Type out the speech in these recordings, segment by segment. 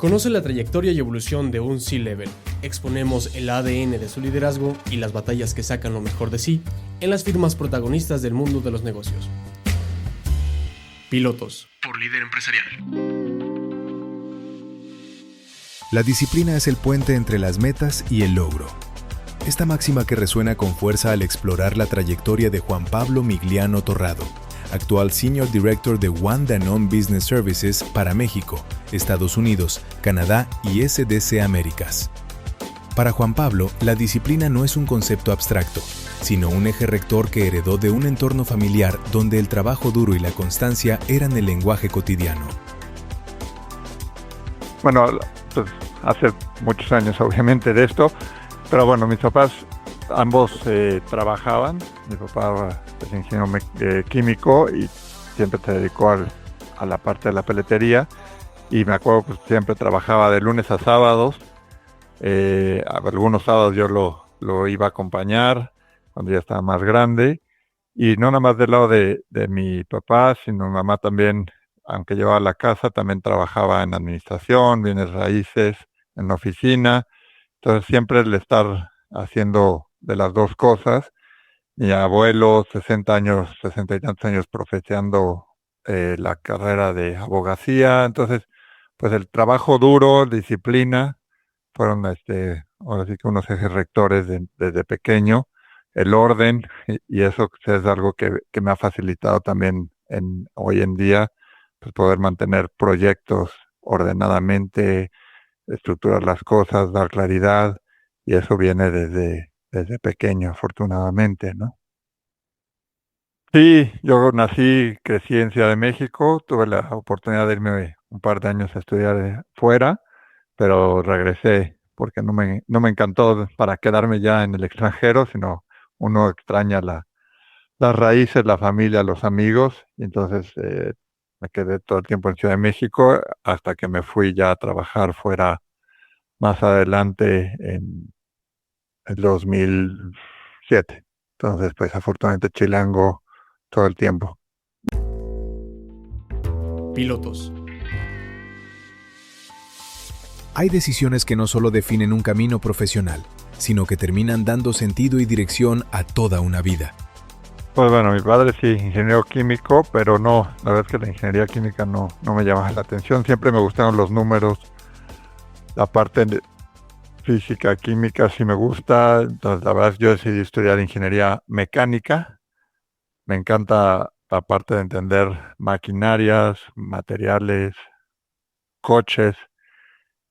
Conoce la trayectoria y evolución de un C-Level. Exponemos el ADN de su liderazgo y las batallas que sacan lo mejor de sí en las firmas protagonistas del mundo de los negocios. Pilotos por Líder Empresarial. La disciplina es el puente entre las metas y el logro. Esta máxima que resuena con fuerza al explorar la trayectoria de Juan Pablo Migliano Torrado, actual Senior Director de One Danone Business Services para México, Estados Unidos, Canadá y SDC Américas. Para Juan Pablo, la disciplina no es un concepto abstracto, sino un eje rector que heredó de un entorno familiar donde el trabajo duro y la constancia eran el lenguaje cotidiano. Bueno, pues hace muchos años obviamente de esto, pero bueno, mis papás ambos trabajaban. Mi papá es ingeniero químico y siempre se dedicó a la parte de la peletería, y me acuerdo que siempre trabajaba de lunes a sábados. Algunos sábados yo lo iba a acompañar cuando ya estaba más grande, y no nada más del lado de mi papá, sino mi mamá también, aunque llevaba la casa, también trabajaba en administración, bienes raíces, en la oficina. Entonces siempre el estar haciendo de las dos cosas. Mi abuelo, 60 años, 60 y tantos años profeseando la carrera de abogacía. Entonces, pues el trabajo duro, disciplina, fueron ahora sí que unos ejes rectores desde pequeño. El orden, y eso es algo que me ha facilitado también hoy en día, pues poder mantener proyectos ordenadamente, estructurar las cosas, dar claridad, y eso viene desde pequeño, afortunadamente, ¿no? Sí, yo nací, crecí en Ciudad de México, tuve la oportunidad de irme un par de años a estudiar fuera, pero regresé porque no me encantó para quedarme ya en el extranjero, sino uno extraña las raíces, la familia, los amigos, y entonces me quedé todo el tiempo en Ciudad de México hasta que me fui ya a trabajar fuera más adelante en el 2007. Entonces, pues afortunadamente chilango todo el tiempo. Pilotos. Hay decisiones que no solo definen un camino profesional, sino que terminan dando sentido y dirección a toda una vida. Pues bueno, mi padre sí, ingeniero químico, pero no, la verdad es que la ingeniería química no me llamaba la atención. Siempre me gustaron los números, la parte de física, química sí me gusta. Entonces, la verdad, yo decidí estudiar ingeniería mecánica. Me encanta la parte de entender maquinarias, materiales, coches,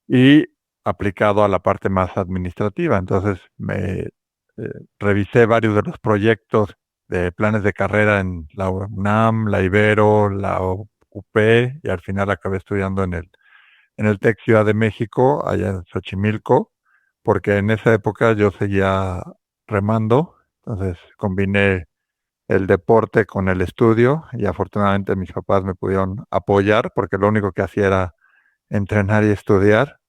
y aplicado a la parte más administrativa. Entonces revisé varios de los proyectos de planes de carrera en la UNAM, la Ibero, la UP, y al final acabé estudiando en el TEC Ciudad de México, allá en Xochimilco, porque en esa época yo seguía remando. Entonces combiné el deporte con el estudio, y afortunadamente mis papás me pudieron apoyar porque lo único que hacía era entrenar y estudiar.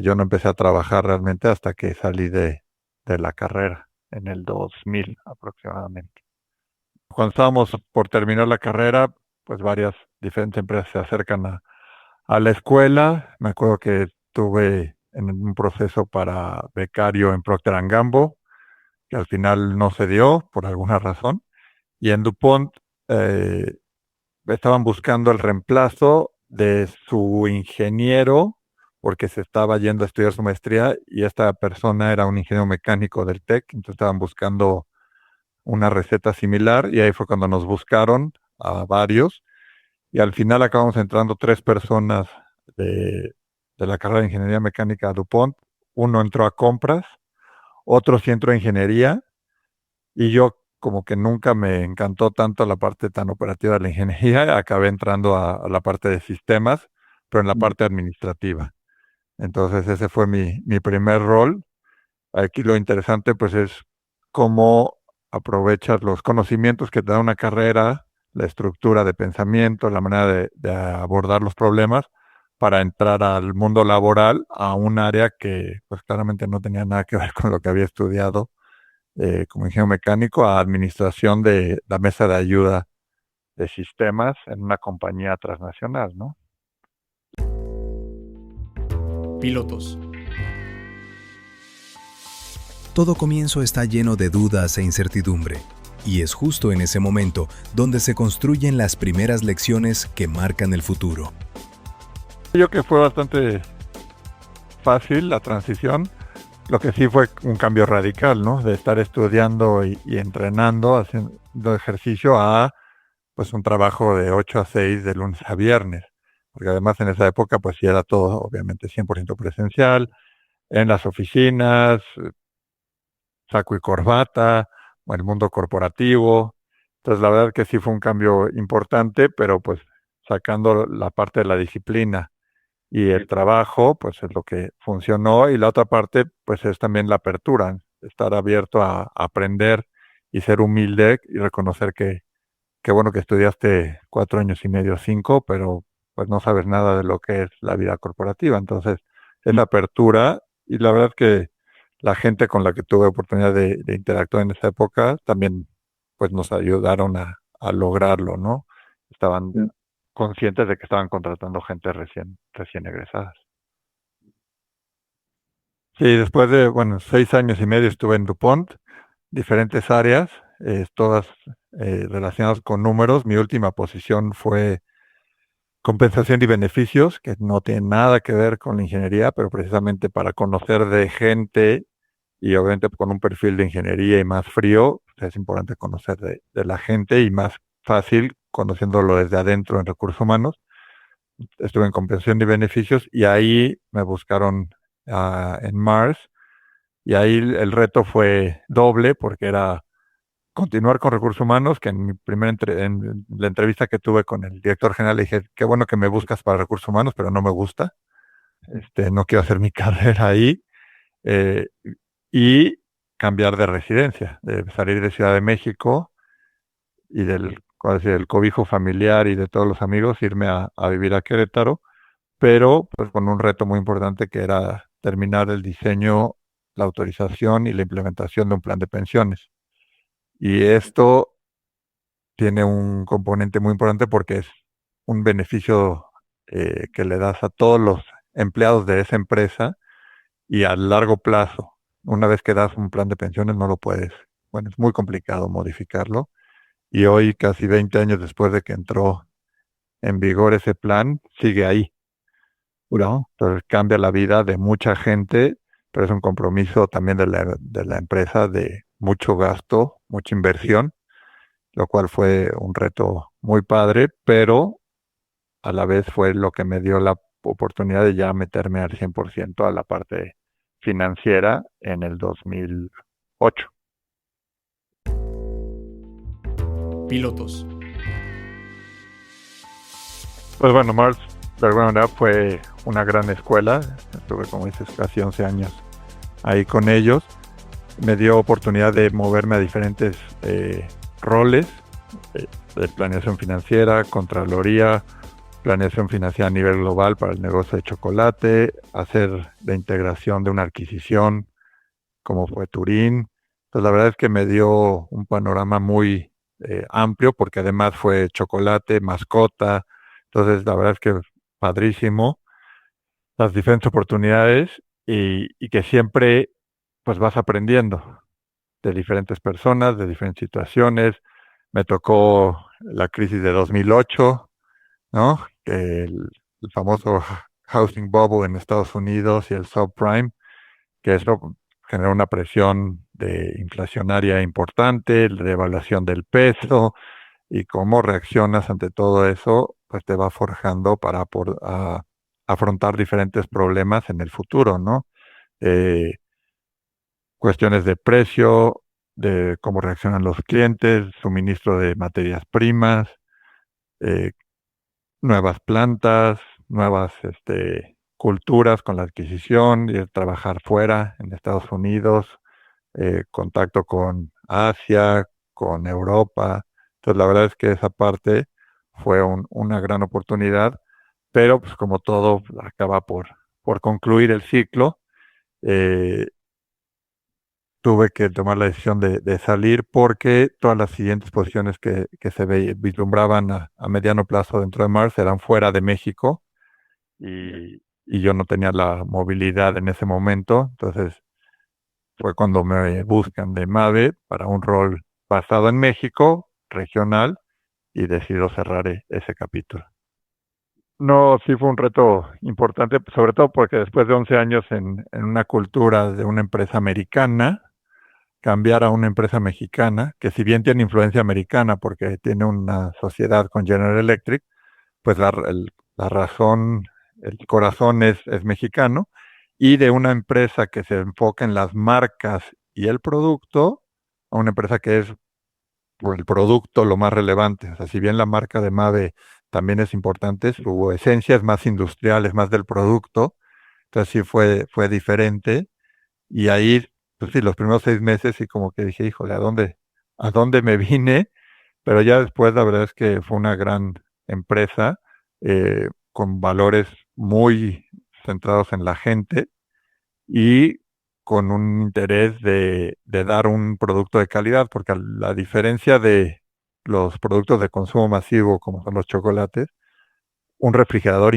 Yo no empecé a trabajar realmente hasta que salí de la carrera, en el 2000 aproximadamente. Cuando estábamos por terminar la carrera, pues varias diferentes empresas se acercan a la escuela. Me acuerdo que estuve en un proceso para becario en Procter & Gamble, que al final no se dio por alguna razón. Y en DuPont estaban buscando el reemplazo de su ingeniero porque se estaba yendo a estudiar su maestría, y esta persona era un ingeniero mecánico del TEC. Entonces estaban buscando una receta similar, y ahí fue cuando nos buscaron a varios, y al final acabamos entrando 3 personas de la carrera de ingeniería mecánica a DuPont. Uno entró a compras, otro sí entró a ingeniería, y yo, como que nunca me encantó tanto la parte tan operativa de la ingeniería, acabé entrando a la parte de sistemas, pero en la parte administrativa. Entonces ese fue mi primer rol. Aquí lo interesante pues es cómo aprovechas los conocimientos que te da una carrera, la estructura de pensamiento, la manera de abordar los problemas, para entrar al mundo laboral, a un área que pues claramente no tenía nada que ver con lo que había estudiado como ingeniero mecánico, a administración de la mesa de ayuda de sistemas en una compañía transnacional, ¿no? Pilotos. Todo comienzo está lleno de dudas e incertidumbre, y es justo en ese momento donde se construyen las primeras lecciones que marcan el futuro. Yo creo que fue bastante fácil la transición. Lo que sí fue un cambio radical, ¿no? De estar estudiando y entrenando, haciendo ejercicio a pues un trabajo de 8 a 6 de lunes a viernes. Porque además en esa época pues sí era todo obviamente 100% presencial, en las oficinas, saco y corbata, o el mundo corporativo. Entonces la verdad que sí fue un cambio importante, pero pues sacando la parte de la disciplina y el trabajo, pues es lo que funcionó. Y la otra parte, pues es también la apertura, estar abierto a aprender y ser humilde y reconocer que qué bueno que estudiaste 4 años y medio, 5, pero pues no sabes nada de lo que es la vida corporativa. Entonces, es la apertura y la verdad que la gente con la que tuve oportunidad de interactuar en esa época también pues nos ayudaron a lograrlo, ¿no? Estaban conscientes de que estaban contratando gente recién egresadas. Sí, después de, bueno, 6 años y medio estuve en DuPont, diferentes áreas, todas relacionadas con números. Mi última posición fue compensación y beneficios, que no tiene nada que ver con la ingeniería, pero precisamente para conocer de gente y obviamente con un perfil de ingeniería y más frío, pues es importante conocer de la gente y más fácil conociéndolo desde adentro en recursos humanos. Estuve en compensación y beneficios y ahí me buscaron en Mars y ahí el reto fue doble porque era continuar con recursos humanos, que en en la entrevista que tuve con el director general le dije, qué bueno que me buscas para recursos humanos, pero no me gusta, no quiero hacer mi carrera ahí, eh, y cambiar de residencia, de salir de Ciudad de México y del cobijo familiar y de todos los amigos, irme a vivir a Querétaro, pero pues con un reto muy importante que era terminar el diseño, la autorización y la implementación de un plan de pensiones. Y esto tiene un componente muy importante porque es un beneficio que le das a todos los empleados de esa empresa y a largo plazo. Una vez que das un plan de pensiones no lo puedes, bueno, es muy complicado modificarlo. Y hoy, casi 20 años después de que entró en vigor ese plan, sigue ahí, ¿no? Entonces cambia la vida de mucha gente, pero es un compromiso también de la empresa de mucho gasto, mucha inversión, lo cual fue un reto muy padre, pero a la vez fue lo que me dio la oportunidad de ya meterme al 100% a la parte financiera en el 2008. Pilotos. Pues bueno, Mars de alguna manera fue una gran escuela. Estuve, como dices, casi 11 años ahí con ellos. Me dio oportunidad de moverme a diferentes roles de planeación financiera, contraloría, planeación financiera a nivel global para el negocio de chocolate, hacer la integración de una adquisición como fue Turín. Entonces la verdad es que me dio un panorama muy amplio porque además fue chocolate, mascota. Entonces la verdad es que padrísimo las diferentes oportunidades y que siempre pues vas aprendiendo de diferentes personas, de diferentes situaciones. Me tocó la crisis de 2008, ¿no? El famoso housing bubble en Estados Unidos y el subprime, que eso generó una presión inflacionaria importante, la devaluación del peso, y cómo reaccionas ante todo eso, pues te va forjando para afrontar diferentes problemas en el futuro, ¿no? Eh, Cuestiones de precio, de cómo reaccionan los clientes, suministro de materias primas, eh, nuevas plantas, nuevas culturas con la adquisición y el trabajar fuera en Estados Unidos, contacto con Asia, con Europa. Entonces la verdad es que esa parte fue una gran oportunidad, pero pues como todo acaba por concluir el ciclo. eh, Tuve que tomar la decisión de salir porque todas las siguientes posiciones que se vislumbraban a mediano plazo dentro de Mars eran fuera de México y y yo no tenía la movilidad en ese momento. Entonces fue cuando me buscan de Mave para un rol basado en México, regional, y decido cerrar ese capítulo. No, sí fue un reto importante, sobre todo porque después de 11 años en una cultura de una empresa americana, cambiar a una empresa mexicana, que si bien tiene influencia americana porque tiene una sociedad con General Electric, pues la razón, el corazón es mexicano, y de una empresa que se enfoca en las marcas y el producto, a una empresa que es por el producto lo más relevante. O sea, si bien la marca de Mave también es importante, su esencia es más industrial, es más del producto. Entonces sí fue diferente. Y ahí, pues sí, los primeros 6 meses sí como que dije, híjole, ¿a dónde me vine? Pero ya después la verdad es que fue una gran empresa con valores muy centrados en la gente y con un interés de dar un producto de calidad, porque a la diferencia de los productos de consumo masivo, como son los chocolates, un refrigerador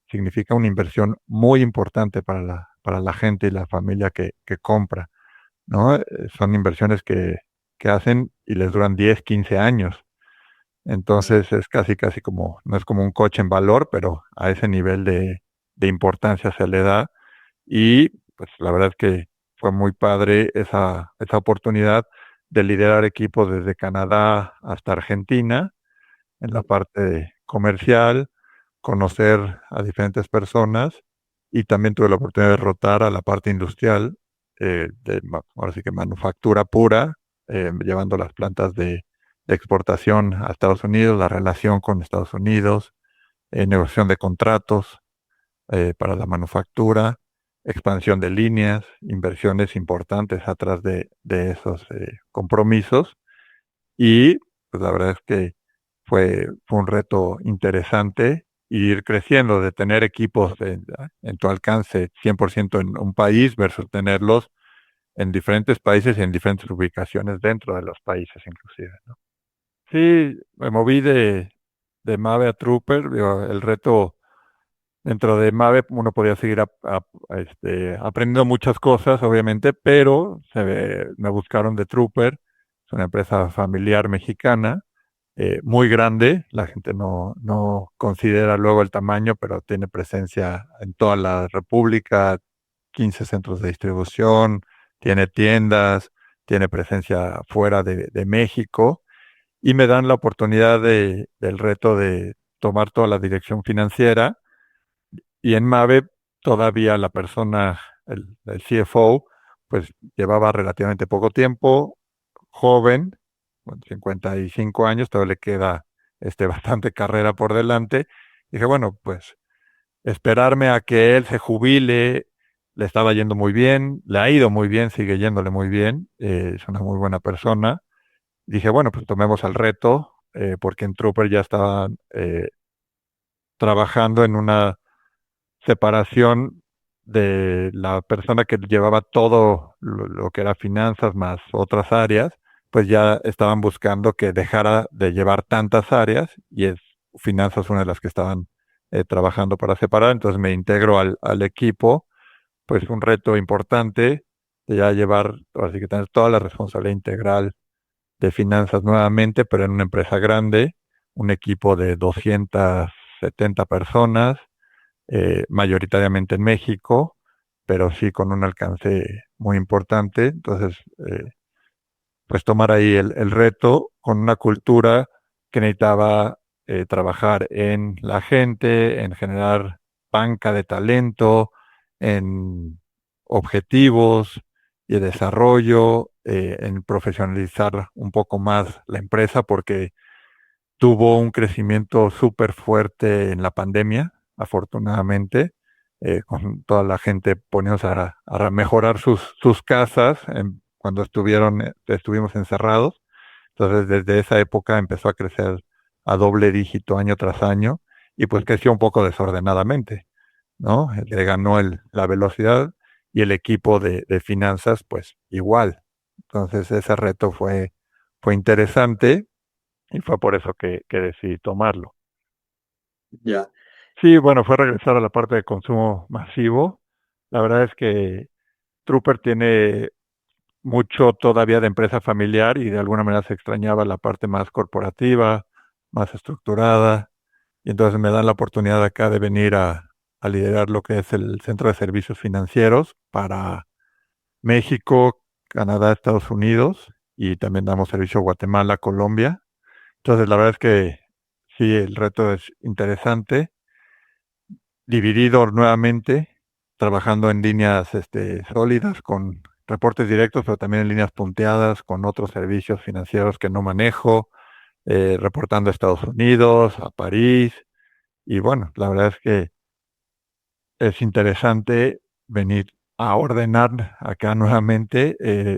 significa una inversión muy importante para la gente y la familia que compra, ¿no? Son inversiones que hacen y les duran 10, 15 años. Entonces es casi como, no es como un coche en valor, pero a ese nivel de importancia se le da. Y pues la verdad es que fue muy padre esa oportunidad de liderar equipos desde Canadá hasta Argentina en la parte comercial, conocer a diferentes personas y también tuve la oportunidad de rotar a la parte industrial, ahora sí que manufactura pura, llevando las plantas de exportación a Estados Unidos, la relación con Estados Unidos, negociación de contratos para la manufactura, expansión de líneas, inversiones importantes atrás de esos compromisos. Y pues la verdad es que fue un reto interesante ir creciendo, de tener equipos en tu alcance 100% en un país versus tenerlos en diferentes países y en diferentes ubicaciones dentro de los países inclusive, ¿no? Sí, me moví de Mave a Trooper. Digo, el reto dentro de Mave, uno podía seguir aprendiendo muchas cosas, obviamente, pero me buscaron de Trooper. Es una empresa familiar mexicana, muy grande. La gente no considera luego el tamaño, pero tiene presencia en toda la República, 15 centros de distribución, tiene tiendas, tiene presencia fuera de México, y me dan la oportunidad del reto de tomar toda la dirección financiera. Y en Mave todavía la persona, el CFO, pues llevaba relativamente poco tiempo, joven, con 55 años, todavía le queda bastante carrera por delante. Dije, bueno, pues esperarme a que él se jubile. Le estaba yendo muy bien, le ha ido muy bien, sigue yéndole muy bien, es una muy buena persona. Dije, bueno, pues tomemos el reto, porque en Trooper ya estaban trabajando en una separación de la persona que llevaba todo lo que era finanzas más otras áreas, pues ya estaban buscando que dejara de llevar tantas áreas, y es finanzas una de las que estaban trabajando para separar. Entonces me integro al equipo, pues un reto importante de ya llevar, así que tener toda la responsabilidad integral de finanzas nuevamente, pero en una empresa grande, un equipo de 270 personas, mayoritariamente en México, pero sí con un alcance muy importante. Entonces, pues tomar ahí el reto con una cultura que necesitaba trabajar en la gente, en generar banca de talento, en objetivos y desarrollo, en profesionalizar un poco más la empresa, porque tuvo un crecimiento súper fuerte en la pandemia, afortunadamente, con toda la gente poniéndose a mejorar sus casas cuando estuvimos encerrados. Entonces, desde esa época empezó a crecer a doble dígito año tras año, y pues creció un poco desordenadamente, ¿no? Le ganó la velocidad, y el equipo de finanzas, pues igual. Entonces, ese reto fue interesante y fue por eso que decidí tomarlo. Ya. Sí, bueno, fue regresar a la parte de consumo masivo. La verdad es que Trooper tiene mucho todavía de empresa familiar y de alguna manera se extrañaba la parte más corporativa, más estructurada. Y entonces me dan la oportunidad acá de venir a liderar lo que es el Centro de Servicios Financieros para México, Canadá, Estados Unidos y también damos servicio a Guatemala, Colombia. Entonces la verdad es que sí, el reto es interesante, dividido nuevamente, trabajando en líneas sólidas con reportes directos, pero también en líneas punteadas con otros servicios financieros que no manejo, reportando a Estados Unidos, a París. Y bueno, la verdad es que es interesante venir a ordenar acá nuevamente.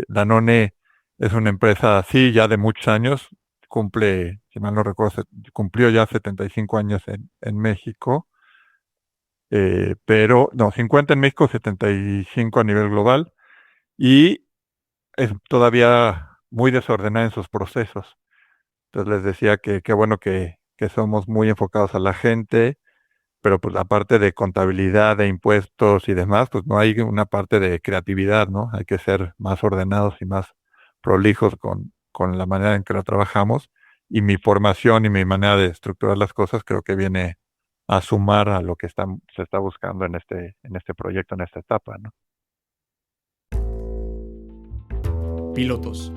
Danone es una empresa así ya de muchos años, cumple, si mal no recuerdo, cumplió ya 75 años en México, pero no, 50 en México, 75 a nivel global, y es todavía muy desordenada en sus procesos. Entonces les decía que qué bueno que somos muy enfocados a la gente, pero pues la parte de contabilidad, de impuestos y demás, pues no hay una parte de creatividad, ¿no? Hay que ser más ordenados y más prolijos con la manera en que lo trabajamos. Y mi formación y mi manera de estructurar las cosas creo que viene a sumar a lo que se está buscando en este proyecto, en esta etapa, ¿no? Pilotos.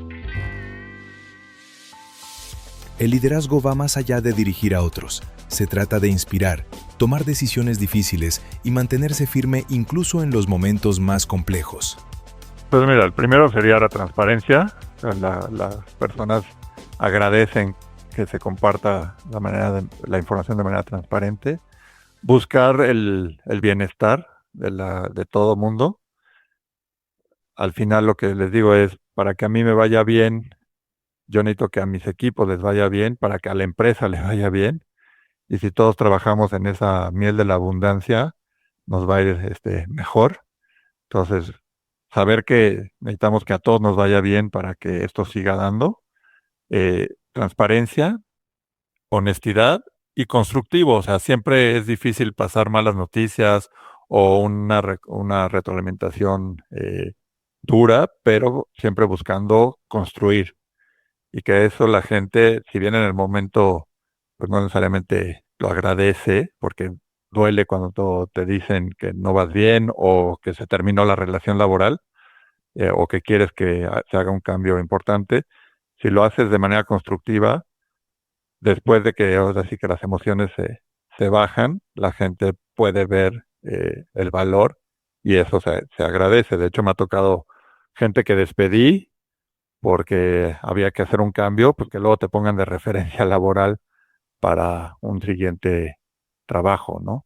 El liderazgo va más allá de dirigir a otros. Se trata de inspirar, tomar decisiones difíciles y mantenerse firme incluso en los momentos más complejos. Pues mira, el primero sería la transparencia. Las personas agradecen que se comparta la información de manera transparente. Buscar el bienestar de todo mundo. Al final lo que les digo es, para que a mí me vaya bien, yo necesito que a mis equipos les vaya bien, para que a la empresa le vaya bien. Y si todos trabajamos en esa miel de la abundancia, nos va a ir mejor. Entonces, saber que necesitamos que a todos nos vaya bien para que esto siga dando. Transparencia, honestidad y constructivo. O sea, siempre es difícil pasar malas noticias o una retroalimentación dura, pero siempre buscando construir. Y que eso la gente, si bien en el momento, pues no necesariamente lo agradece, porque duele cuando te dicen que no vas bien o que se terminó la relación laboral, o que quieres que se haga un cambio importante. Si lo haces de manera constructiva, después de que ahora sí que las emociones se bajan, la gente puede ver el valor y eso se agradece. De hecho, me ha tocado gente que despedí porque había que hacer un cambio, porque luego te pongan de referencia laboral para un siguiente trabajo, ¿no?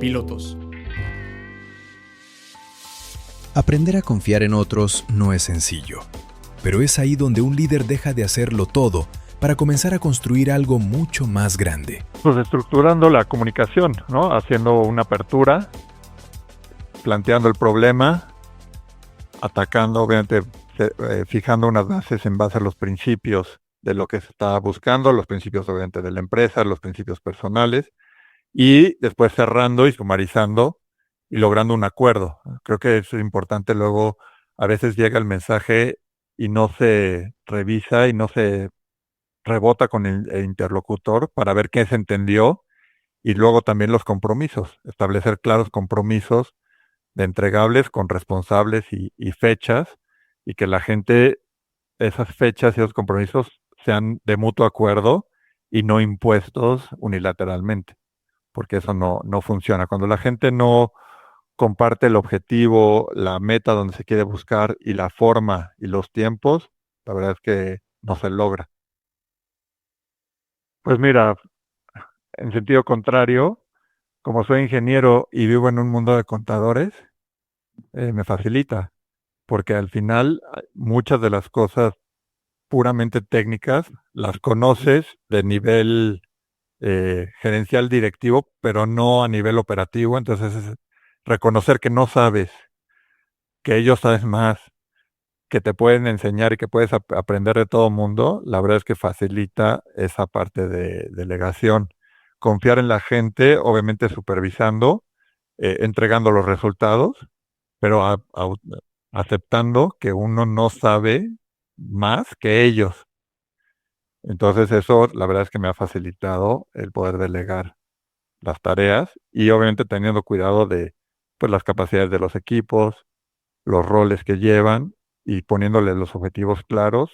Pilotos. Aprender a confiar en otros no es sencillo, pero es ahí donde un líder deja de hacerlo todo para comenzar a construir algo mucho más grande. Pues estructurando la comunicación, ¿no? Haciendo una apertura, planteando el problema, atacando, obviamente, fijando unas bases en base a los principios de lo que se está buscando, los principios obviamente de la empresa, los principios personales, y después cerrando y sumarizando y logrando un acuerdo. Creo que eso es importante. Luego, a veces llega el mensaje y no se revisa y no se rebota con el interlocutor para ver qué se entendió y luego también los compromisos, establecer claros compromisos de entregables con responsables y fechas y que la gente, esas fechas y esos compromisos sean de mutuo acuerdo y no impuestos unilateralmente, porque eso no funciona. Cuando la gente no comparte el objetivo, la meta donde se quiere buscar y la forma y los tiempos, la verdad es que no se logra. Pues mira, en sentido contrario, como soy ingeniero y vivo en un mundo de contadores, me facilita, porque al final muchas de las cosas puramente técnicas las conoces de nivel gerencial directivo, pero no a nivel operativo. Entonces es reconocer que no sabes, que ellos saben más, que te pueden enseñar y que puedes aprender de todo mundo, la verdad es que facilita esa parte de delegación. Confiar en la gente, obviamente supervisando, entregando los resultados, pero aceptando que uno no sabe más que ellos. Entonces eso, la verdad es que me ha facilitado el poder delegar las tareas y obviamente teniendo cuidado de pues, las capacidades de los equipos, los roles que llevan y poniéndole los objetivos claros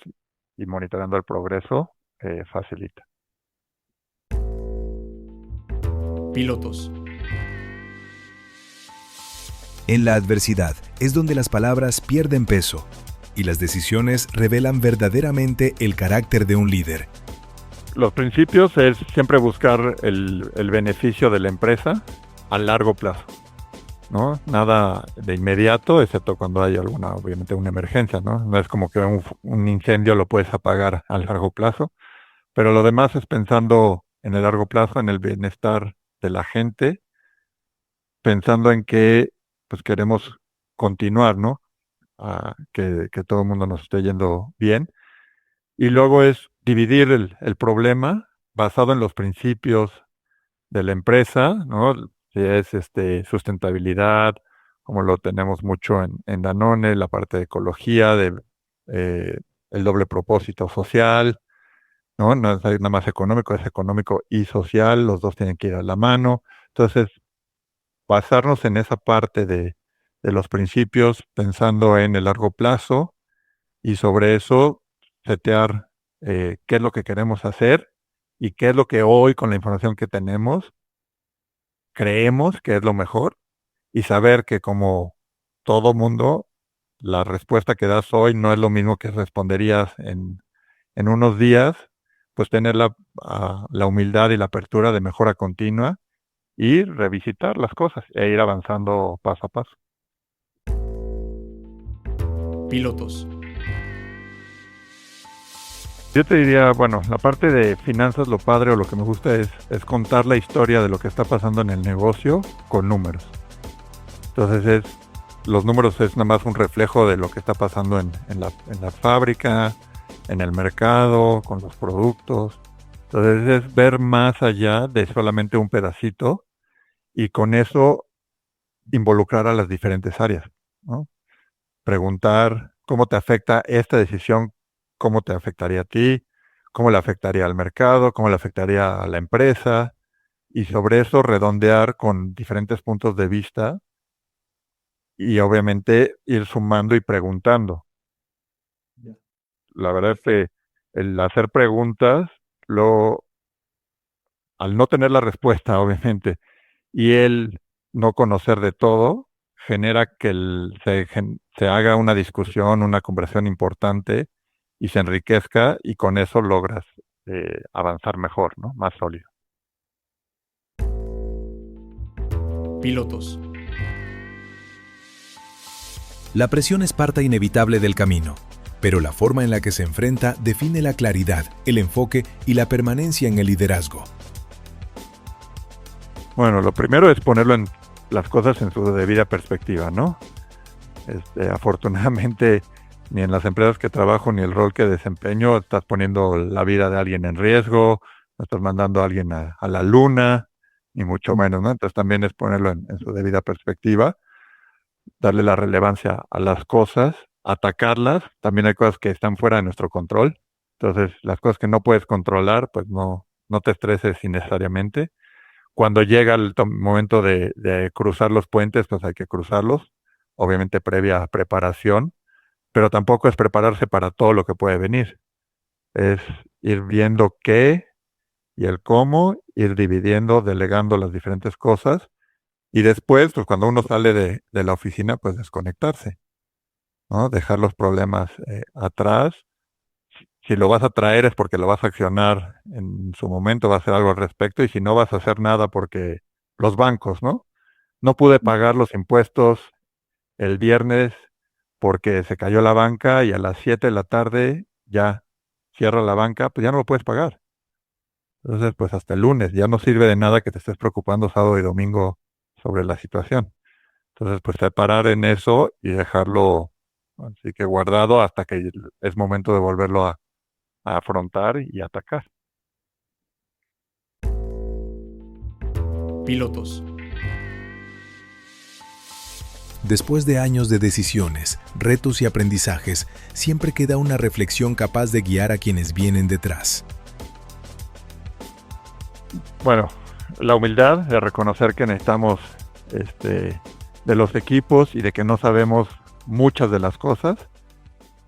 y monitoreando el progreso, facilita. Pilotos. En la adversidad es donde las palabras pierden peso y las decisiones revelan verdaderamente el carácter de un líder. Los principios es siempre buscar el beneficio de la empresa a largo plazo, ¿no? Nada de inmediato, excepto cuando hay obviamente una emergencia, ¿no? No es como que un incendio lo puedes apagar a largo plazo, pero lo demás es pensando en el largo plazo, en el bienestar de la gente, pensando en que pues queremos continuar, ¿no? Que todo el mundo nos esté yendo bien. Y luego es dividir el problema basado en los principios de la empresa, ¿no? Si es sustentabilidad, como lo tenemos mucho en Danone, la parte de ecología, eh, el doble propósito social, ¿no? No es nada más económico, es económico y social, los dos tienen que ir a la mano. Entonces, basarnos en esa parte de los principios, pensando en el largo plazo y sobre eso setear qué es lo que queremos hacer y qué es lo que hoy con la información que tenemos creemos que es lo mejor y saber que como todo mundo, la respuesta que das hoy no es lo mismo que responderías en unos días, pues tener la humildad y la apertura de mejora continua y revisitar las cosas e ir avanzando paso a paso. Pilotos. Yo te diría, bueno, la parte de finanzas, lo padre o lo que me gusta es contar la historia de lo que está pasando en el negocio con números. Entonces los números es nada más un reflejo de lo que está pasando en la fábrica, en el mercado, con los productos. Entonces es ver más allá de solamente un pedacito y con eso involucrar a las diferentes áreas, ¿no? Preguntar cómo te afecta esta decisión, cómo te afectaría a ti, cómo le afectaría al mercado, cómo le afectaría a la empresa, y sobre eso redondear con diferentes puntos de vista y obviamente ir sumando y preguntando. La verdad es que el hacer preguntas, al no tener la respuesta, obviamente, y el no conocer de todo, genera que se haga una discusión, una conversación importante y se enriquezca y con eso logras avanzar mejor, ¿no? Más sólido. Pilotos. La presión es parte inevitable del camino, pero la forma en la que se enfrenta define la claridad, el enfoque y la permanencia en el liderazgo. Bueno, lo primero es ponerlo en las cosas en su debida perspectiva, ¿no? Afortunadamente, ni en las empresas que trabajo ni el rol que desempeño estás poniendo la vida de alguien en riesgo, no estás mandando a alguien a la luna, ni mucho menos, ¿no? Entonces también es ponerlo en su debida perspectiva, darle la relevancia a las cosas, atacarlas. También hay cosas que están fuera de nuestro control. Entonces, las cosas que no puedes controlar, pues no te estreses innecesariamente. Cuando llega el momento de cruzar los puentes, pues hay que cruzarlos, obviamente previa preparación, pero tampoco es prepararse para todo lo que puede venir. Es ir viendo qué y el cómo, ir dividiendo, delegando las diferentes cosas y después, pues cuando uno sale de la oficina, pues desconectarse, ¿no? Dejar los problemas atrás. Si lo vas a traer es porque lo vas a accionar en su momento, va a hacer algo al respecto, y si no vas a hacer nada porque los bancos, ¿no? No pude pagar los impuestos el viernes porque se cayó la banca y a las 7 de la tarde ya cierra la banca, pues ya no lo puedes pagar. Entonces, pues hasta el lunes, ya no sirve de nada que te estés preocupando sábado y domingo sobre la situación. Entonces, pues parar en eso y dejarlo Así que guardado hasta que es momento de volverlo a afrontar y atacar. Pilotos. Después de años de decisiones, retos y aprendizajes, siempre queda una reflexión capaz de guiar a quienes vienen detrás. Bueno, la humildad de reconocer que necesitamos de los equipos y de que no sabemos muchas de las cosas.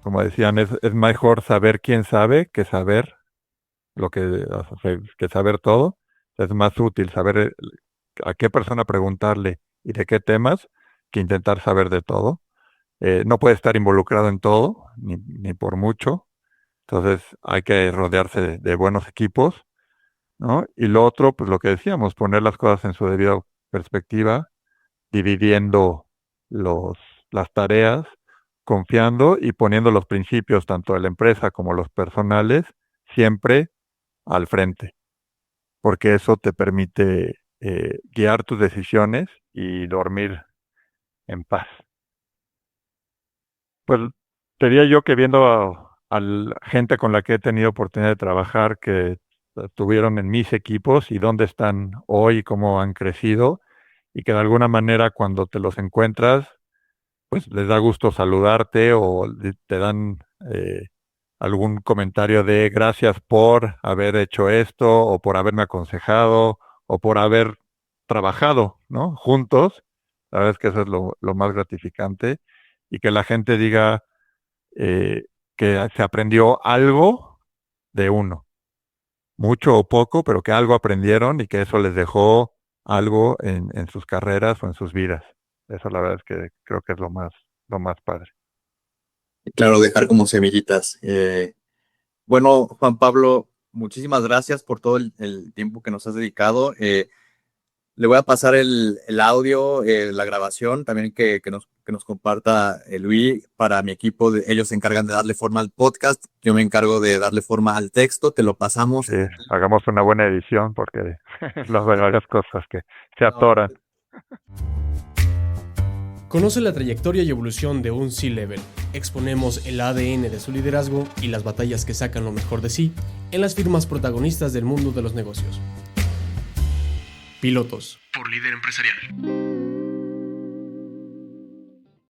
Como decían, es mejor saber quién sabe que saber que saber todo. Es más útil saber a qué persona preguntarle y de qué temas que intentar saber de todo. No puede estar involucrado en todo, ni por mucho. Entonces hay que rodearse de buenos equipos, ¿no? Y lo otro, pues lo que decíamos, poner las cosas en su debida perspectiva, dividiendo las tareas, confiando y poniendo los principios, tanto de la empresa como los personales, siempre al frente, porque eso te permite guiar tus decisiones y dormir en paz. Pues diría yo que viendo a la gente con la que he tenido oportunidad de trabajar, que estuvieron en mis equipos y dónde están hoy, cómo han crecido, y que de alguna manera cuando te los encuentras, pues les da gusto saludarte o te dan algún comentario de gracias por haber hecho esto o por haberme aconsejado o por haber trabajado, ¿no? Juntos. La verdad es que eso es lo más gratificante y que la gente diga que se aprendió algo de uno, mucho o poco, pero que algo aprendieron y que eso les dejó algo en sus carreras o en sus vidas. Eso la verdad es que creo que es lo más padre. Claro, dejar como semillitas. Bueno, Juan Pablo, muchísimas gracias por todo el tiempo que nos has dedicado. Le voy a pasar el audio, la grabación, también que nos comparta Luis para mi equipo. Ellos se encargan de darle forma al podcast. Yo me encargo de darle forma al texto. Te lo pasamos. Sí, hagamos una buena edición porque las varias cosas que se atoran. Conoce la trayectoria y evolución de un C-Level. Exponemos el ADN de su liderazgo y las batallas que sacan lo mejor de sí en las firmas protagonistas del mundo de los negocios. Pilotos por Líder Empresarial.